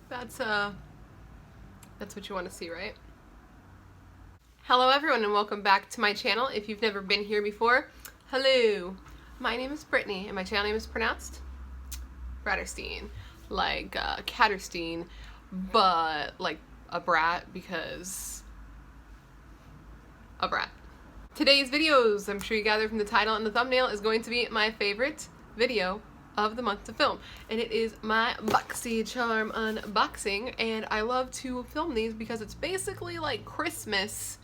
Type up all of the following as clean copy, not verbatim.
That's what you want to see, right? Hello everyone and welcome back to my channel. If you've never been here before, hello. My name is Brittany and my channel name is pronounced Bratterstein, like Catterstein, but like a brat because a brat. Today's videos, I'm sure you gathered from the title and the thumbnail, is going to be my favorite video of the month to film, and it is my Boxycharm unboxing. And I love to film these because it's basically like Christmas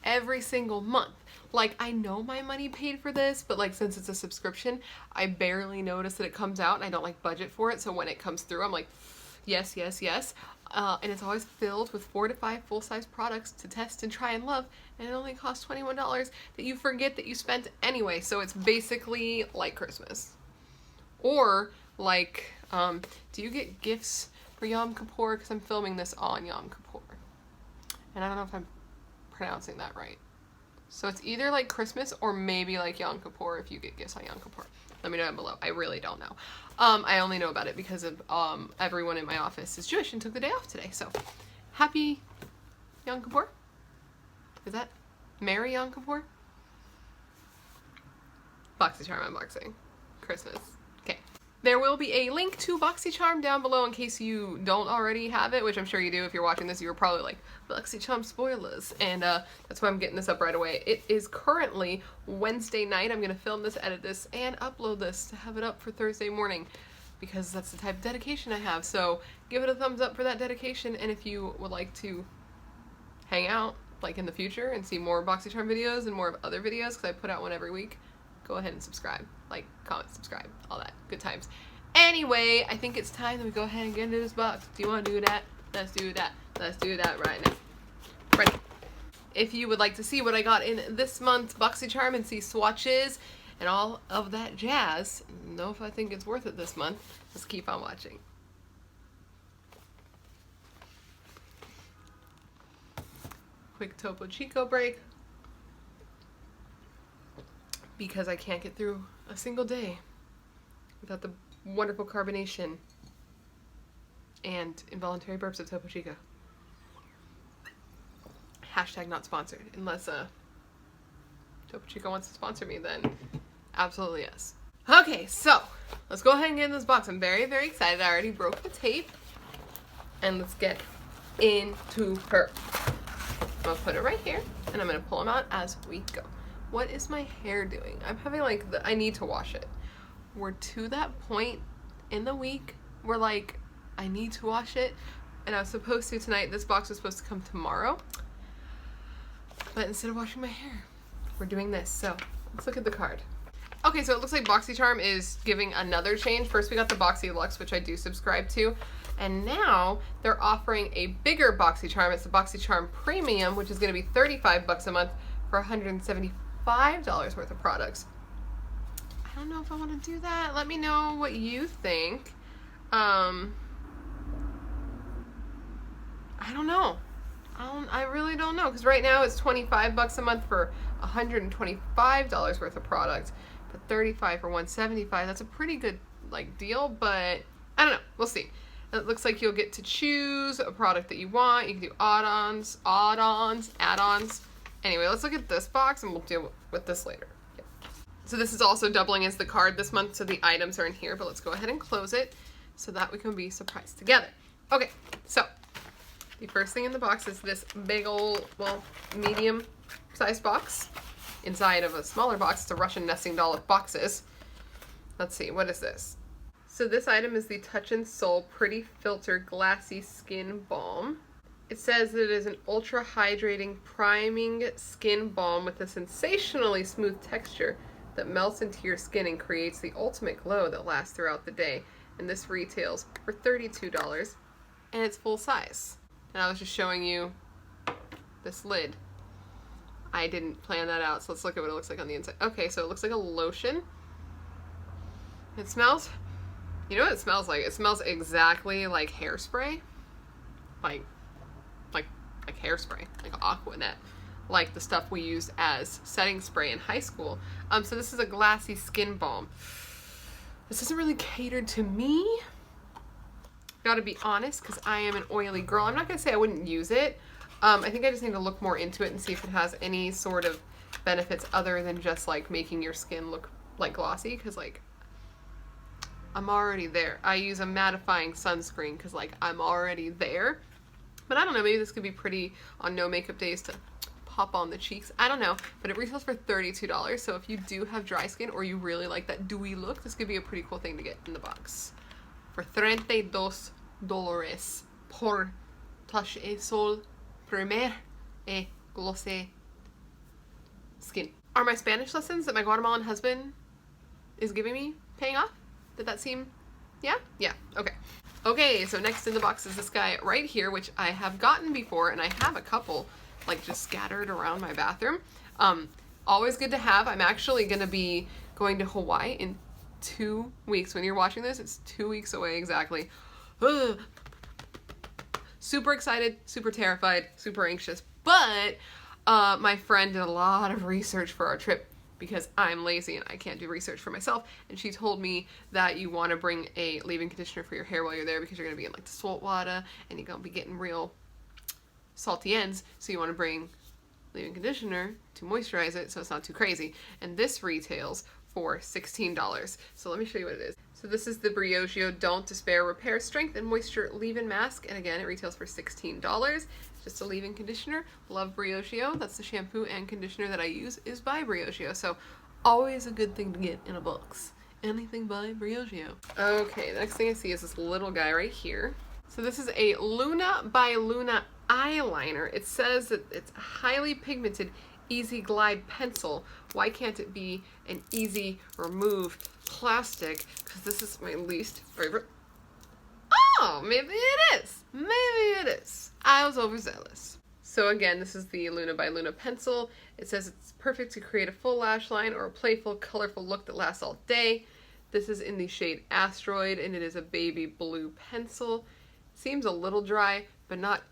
every single month. Like, I know my money paid for this, but like since it's a subscription, I barely notice that it comes out and I don't like budget for it, so when it comes through I'm like yes, yes, yes. And it's always filled with 4 to 5 full-size products to test and try and love, and it only costs $21 that you forget that you spent anyway. So it's basically like Christmas. Or like, do you get gifts for Yom Kippur? Because I'm filming this on Yom Kippur. And I don't know if I'm pronouncing that right. So it's either like Christmas or maybe like Yom Kippur if you get gifts on Yom Kippur. Let me know down below. I really don't know. I only know about it because of everyone in my office is Jewish and took the day off today. So happy Yom Kippur. Is that Merry Yom Kippur? Boxycharm unboxing. Christmas. Okay. There will be a link to Boxycharm down below in case you don't already have it, which I'm sure you do. If you're watching this, you were probably like, Boxycharm spoilers. And that's why I'm getting this up right away. It is currently Wednesday night. I'm going to film this, edit this, and upload this to have it up for Thursday morning because that's the type of dedication I have. So give it a thumbs up for that dedication. And if you would like to hang out like in the future and see more Boxycharm videos and more of other videos, because I put out one every week, go ahead and subscribe. Like, comment, subscribe, all that. Good times. Anyway, I think it's time that we go ahead and get into this box. Do you want to do that? Let's do that. Let's do that right now. Ready. If you would like to see what I got in this month's Boxycharm and see swatches and all of that jazz, know if I think it's worth it this month, let's keep on watching. Quick Topo Chico break, because I can't get through a single day without the wonderful carbonation and involuntary burps of Topo Chico. Hashtag not sponsored. Unless Topo Chico wants to sponsor me, then absolutely yes. Okay, so let's go ahead and get in this box. I'm very, very excited. I already broke the tape. And let's get into her. I'm gonna put it right here, and I'm gonna pull them out as we go. What is my hair doing? I'm having like, I need to wash it. We're to that point in the week where like, I need to wash it, and I was supposed to tonight. This box was supposed to come tomorrow, but instead of washing my hair, we're doing this. So let's look at the card. Okay, so it looks like Boxycharm is giving another change. First we got the Boxy Luxe, which I do subscribe to, and now they're offering a bigger Boxycharm. It's the Boxycharm Premium, which is gonna be $35 a month for $175 worth of products. I don't know if I want to do that. Let me know what you think. I don't know. I really don't know, because right now it's $25 a month for $125 worth of product, but $35 for $175. That's a pretty good like deal, but I don't know. We'll see. It looks like you'll get to choose a product that you want. You can do add-ons. Anyway, let's look at this box and we'll deal with this later. Yeah. So this is also doubling as the card this month, so the items are in here, but let's go ahead and close it so that we can be surprised together. Okay, so the first thing in the box is this big old, well, medium sized box inside of a smaller box. It's a Russian nesting doll of boxes. Let's see, what is this? So this item is the Touch and Soul Pretty Filter Glassy Skin Balm. It says that it is an ultra hydrating, priming skin balm with a sensationally smooth texture that melts into your skin and creates the ultimate glow that lasts throughout the day. And this retails for $32, and it's full size. And I was just showing you this lid. I didn't plan that out, so let's look at what it looks like on the inside. Okay, so it looks like a lotion. It smells, you know what it smells like? It smells exactly like hairspray. Like hairspray, like Aquanet, like the stuff we used as setting spray in high school. So this is a glassy skin balm. This isn't really catered to me. gotta be honest, because I am an oily girl. I'm not gonna say I wouldn't use it. I think I just need to look more into it and see if it has any sort of benefits other than just like making your skin look like glossy, because like I'm already there. I use a mattifying sunscreen because like I'm already there. But I don't know, maybe this could be pretty on no makeup days to pop on the cheeks. I don't know, but it retails for $32. So if you do have dry skin or you really like that dewy look, this could be a pretty cool thing to get in the box. For $32 por Tache et Sol Primer et Glossy Skin. Are my Spanish lessons that my Guatemalan husband is giving me paying off? Did that seem, yeah? Yeah, okay. Okay, so next in the box is this guy right here, which I have gotten before, and I have a couple like just scattered around my bathroom. Always good to have. I'm actually gonna be going to Hawaii in 2 weeks. When you're watching this, it's 2 weeks away exactly. Ugh. Super excited, super terrified, super anxious, but my friend did a lot of research for our trip because I'm lazy and I can't do research for myself, and she told me that you want to bring a leave-in conditioner for your hair while you're there because you're going to be in like the salt water and you're going to be getting real salty ends, so you want to bring leave-in conditioner to moisturize it so it's not too crazy. And this retails for $16. So let me show you what it is. So this is the Briogeo Don't Despair Repair Strength and Moisture Leave-In Mask, and again it retails for $16. Just a leave-in conditioner. Love Briogeo. That's the shampoo and conditioner that I use is by Briogeo, so always a good thing to get in a box. Anything by Briogeo. Okay, the next thing I see is this little guy right here. So this is a Luna by Luna eyeliner. It says that it's a highly pigmented easy glide pencil. Why can't it be an easy remove plastic? Because this is my least favorite. Oh, maybe it is. Maybe it is. I was overzealous. So again, this is the Luna by Luna pencil. It says it's perfect to create a full lash line or a playful, colorful look that lasts all day. This is in the shade Asteroid, and it is a baby blue pencil. Seems a little dry, but not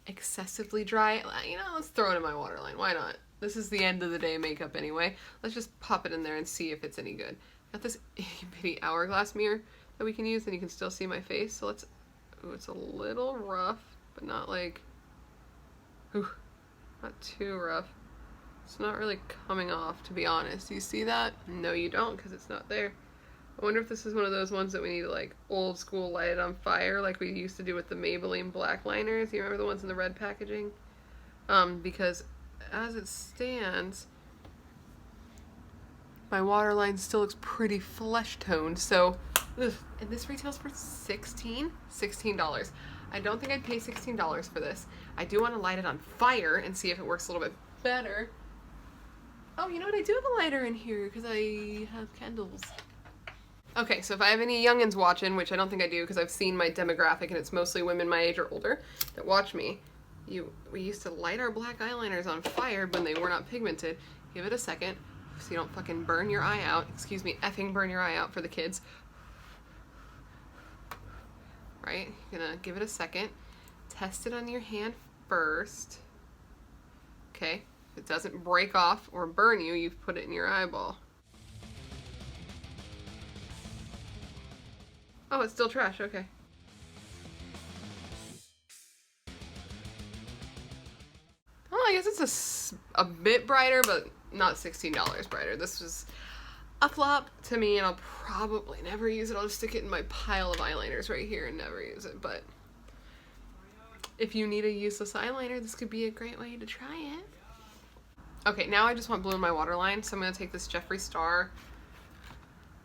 excessively dry. You know, let's throw it in my waterline. Why not? This is the end of the day makeup anyway. Let's just pop it in there and see if it's any good. Got this itty bitty hourglass mirror that we can use, and you can still see my face. So let's, ooh, it's a little rough, but not like, ooh, not too rough. It's not really coming off, to be honest. Do you see that? No, you don't, because it's not there. I wonder if this is one of those ones that we need to like old school light it on fire like we used to do with the Maybelline black liners. You remember the ones in the red packaging? Because as it stands, my waterline still looks pretty flesh toned, so ugh. And this retails for $16. I don't think I'd pay $16 for this. I do want to light it on fire and see if it works a little bit better. Oh, you know what? I do have a lighter in here because I have candles. Okay, so if I have any youngins watching, which I don't think I do because I've seen my demographic and it's mostly women my age or older that watch me, we used to light our black eyeliners on fire when they were not pigmented. Give it a second so you don't fucking burn your eye out. Excuse me, effing burn your eye out for the kids. Right, you're gonna give it a second. Test it on your hand first. Okay, if it doesn't break off or burn you, you've put it in your eyeball. Oh, it's still trash, okay. Well, I guess it's a bit brighter, but not $16 brighter. This was a flop to me, and I'll probably never use it. I'll just stick it in my pile of eyeliners right here and never use it. But if you need a useless eyeliner, this could be a great way to try it. Okay, now I just want blue in my waterline, so I'm going to take this Jeffree Star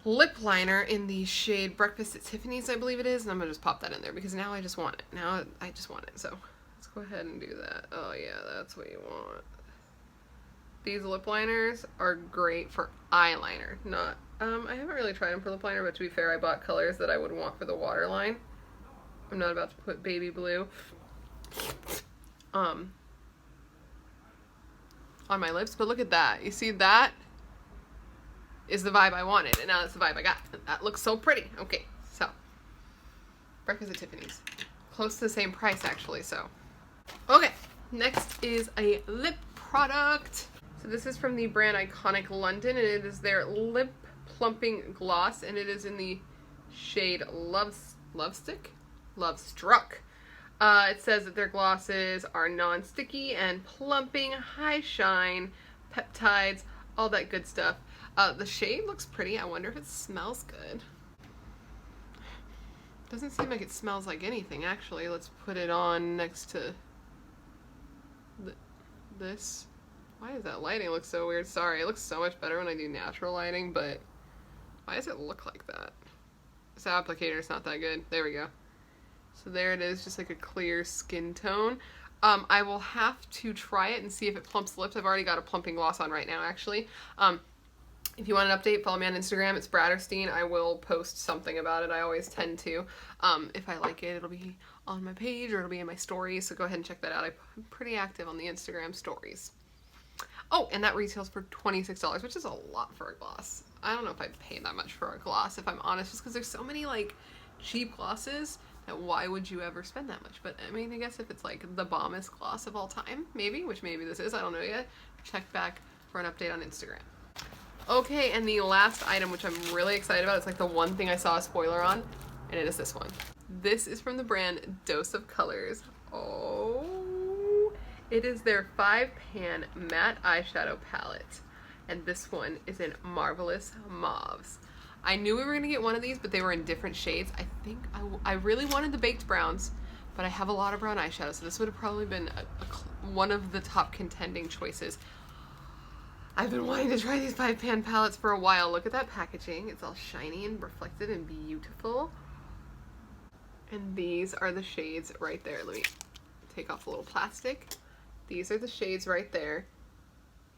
lip liner in the shade Breakfast at Tiffany's, I believe it is, and I'm gonna just pop that in there because now I just want it. Now I just want it, so let's go ahead and do that. Oh yeah, that's what you want. These lip liners are great for eyeliner, not, I haven't really tried them for lip liner, but to be fair, I bought colors that I would want for the waterline. I'm not about to put baby blue on my lips, but look at that. You see that? Is the vibe I wanted, and now that's the vibe I got. That looks so pretty. Okay, so Breakfast at Tiffany's. Close to the same price, actually, so. Okay, next is a lip product. So this is from the brand Iconic London, and it is their Lip Plumping Gloss, and it is in the shade Love Stick? Love Struck. It says that their glosses are non-sticky and plumping, high shine, peptides, all that good stuff. The shade looks pretty. I wonder if it smells good. Doesn't seem like it smells like anything, actually. Let's put it on next to this. Why does that lighting look so weird? Sorry, it looks so much better when I do natural lighting, but why does it look like that? This applicator's not that good. There we go. So there it is, just like a clear skin tone. I will have to try it and see if it plumps the lips. I've already got a plumping gloss on right now, actually. If you want an update, follow me on Instagram. It's Bratterstein. I will post something about it. I always tend to. If I like it, it'll be on my page or it'll be in my stories. So go ahead and check that out. I'm pretty active on the Instagram stories. Oh, and that retails for $26, which is a lot for a gloss. I don't know if I'd pay that much for a gloss, if I'm honest, just because there's so many, like, cheap glosses that why would you ever spend that much? But, I mean, I guess if it's, like, the bombest gloss of all time, maybe, which maybe this is, I don't know yet. Check back for an update on Instagram. Okay, and the last item, which I'm really excited about, it's like the one thing I saw a spoiler on, and it is this one. This is from the brand Dose of Colors. Oh, it is their 5-pan matte eyeshadow palette, and this one is in Marvelous Mauves. I knew we were going to get one of these, but they were in different shades. I think I really wanted the baked browns, but I have a lot of brown eyeshadow, so this would have probably been one of the top contending choices. I've been wanting to try these 5-pan palettes for a while. Look at that packaging. It's all shiny and reflective and beautiful. And these are the shades right there. Let me take off a little plastic. These are the shades right there.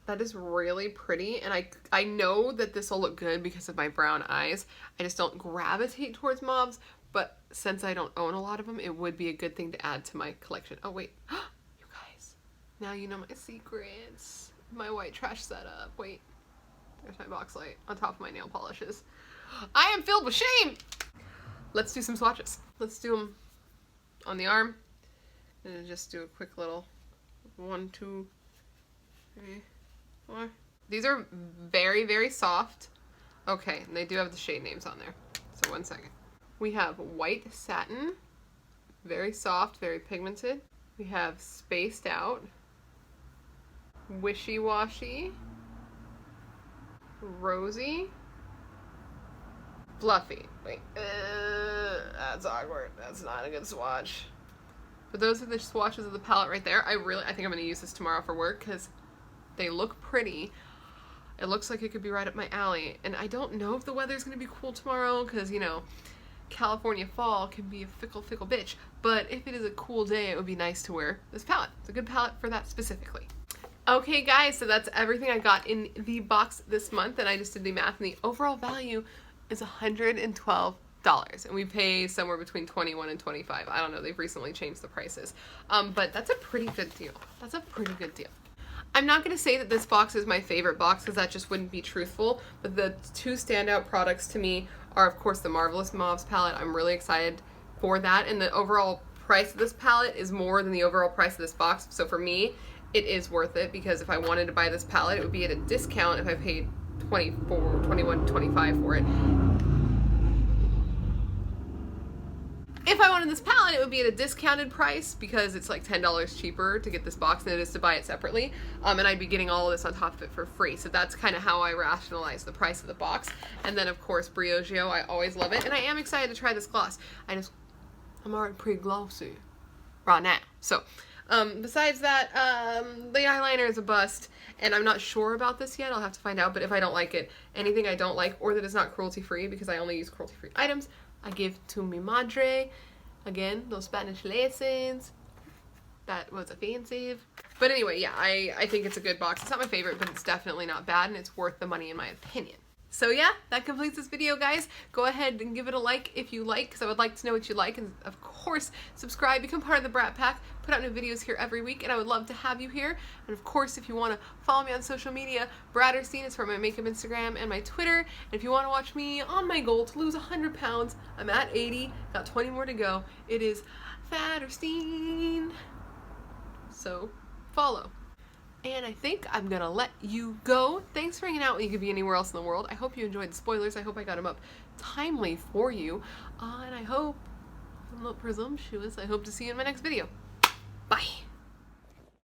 That is really pretty, and I know that this will look good because of my brown eyes. I just don't gravitate towards mauves, but since I don't own a lot of them, it would be a good thing to add to my collection. Oh wait, you guys, now you know my secrets. My white trash setup. Wait, there's my box light on top of my nail polishes. I am filled with shame! Let's do some swatches. Let's do them on the arm. And just do a quick little 1, 2, 3, 4. These are very, very soft. Okay, and they do have the shade names on there. So 1 second. We have White Satin. Very soft, very pigmented. We have Spaced Out. Wishy-Washy. Rosy. Fluffy. Wait, that's awkward. That's not a good swatch. But those are the swatches of the palette right there. I think I'm going to use this tomorrow for work because they look pretty. It looks like it could be right up my alley. And I don't know if the weather's going to be cool tomorrow because, you know, California fall can be a fickle, fickle bitch. But if it is a cool day, it would be nice to wear this palette. It's a good palette for that specifically. Okay guys, so that's everything I got in the box this month, and I just did the math, and the overall value is $112. And we pay somewhere between $21 and $25. I don't know, they've recently changed the prices. But that's a pretty good deal. That's a pretty good deal. I'm not going to say that this box is my favorite box because that just wouldn't be truthful, but the two standout products to me are, of course, the Marvelous Mauves palette. I'm really excited for that, and the overall price of this palette is more than the overall price of this box. So for me, it is worth it because if I wanted to buy this palette, it would be at a discount if I paid $24, $21, $25 for it. If I wanted this palette, it would be at a discounted price because it's like $10 cheaper to get this box than it is to buy it separately. And I'd be getting all of this on top of it for free. So that's kind of how I rationalize the price of the box. And then, of course, Briogeo. I always love it. And I am excited to try this gloss. I'm already pretty glossy right now. So, besides that, the eyeliner is a bust, and I'm not sure about this yet. I'll have to find out, but if I don't like it, anything I don't like, or that is not cruelty-free, because I only use cruelty-free items, I give to mi madre. Again, those Spanish lessons. That was offensive. But anyway, yeah, I think it's a good box. It's not my favorite, but it's definitely not bad, and it's worth the money in my opinion. So yeah, that completes this video, guys. Go ahead and give it a like if you like, because I would like to know what you like. And of course, subscribe, become part of the Brat Pack. Put out new videos here every week, and I would love to have you here. And of course, if you want to follow me on social media, Bratterstein is for my makeup Instagram and my Twitter. And if you want to watch me on my goal to lose 100 pounds, I'm at 80, got 20 more to go. It is Bratterstein. So follow. And I think I'm gonna let you go. Thanks for hanging out when you could be anywhere else in the world. I hope you enjoyed the spoilers. I hope I got them up timely for you. And I hope I'm not presumptuous. I hope to see you in my next video.